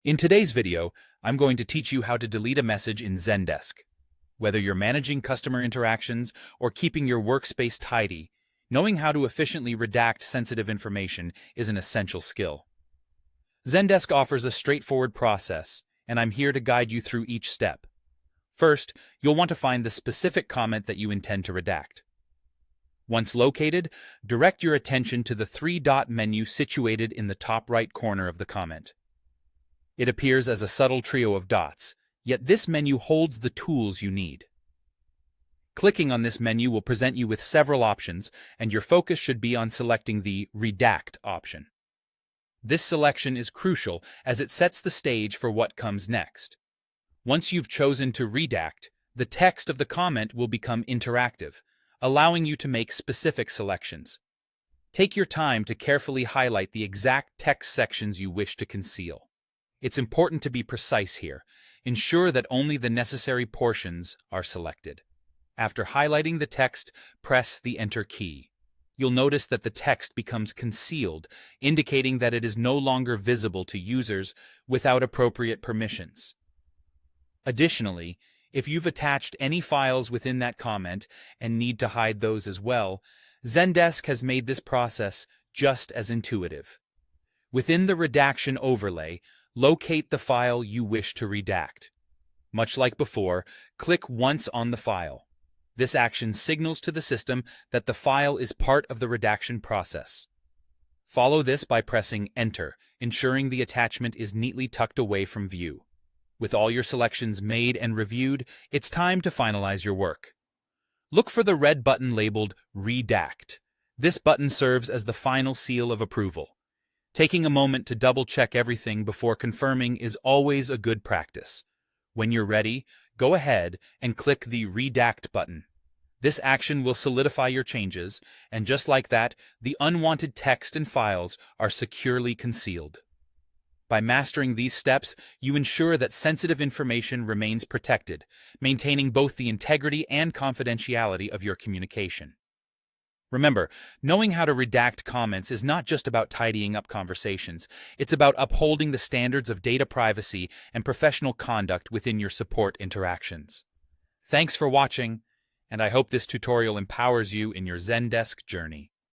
In today's video, I'm going to teach you how to delete a message in Zendesk. Whether you're managing customer interactions or keeping your workspace tidy, knowing how to efficiently redact sensitive information is an essential skill. Zendesk offers a straightforward process, and I'm here to guide you through each step. First, you'll want to find the specific comment that you intend to redact. Once located, direct your attention to the three-dot menu situated in the top right corner of the comment. It appears as a subtle trio of dots, yet this menu holds the tools you need. Clicking on this menu will present you with several options, and your focus should be on selecting the Redact option. This selection is crucial as it sets the stage for what comes next. Once you've chosen to redact, the text of the comment will become interactive, allowing you to make specific selections. Take your time to carefully highlight the exact text sections you wish to conceal. It's important to be precise here. Ensure that only the necessary portions are selected. After highlighting the text, press the Enter key. You'll notice that the text becomes concealed, indicating that it is no longer visible to users without appropriate permissions. Additionally, if you've attached any files within that comment and need to hide those as well, Zendesk has made this process just as intuitive. Within the redaction overlay, locate the file you wish to redact. Much like before, click once on the file. This action signals to the system that the file is part of the redaction process. Follow this by pressing Enter, ensuring the attachment is neatly tucked away from view. With all your selections made and reviewed, it's time to finalize your work. Look for the red button labeled Redact. This button serves as the final seal of approval. Taking a moment to double-check everything before confirming is always a good practice. When you're ready, go ahead and click the Redact button. This action will solidify your changes, and just like that, the unwanted text and files are securely concealed. By mastering these steps, you ensure that sensitive information remains protected, maintaining both the integrity and confidentiality of your communication. Remember, knowing how to redact comments is not just about tidying up conversations. It's about upholding the standards of data privacy and professional conduct within your support interactions. Thanks for watching, and I hope this tutorial empowers you in your Zendesk journey.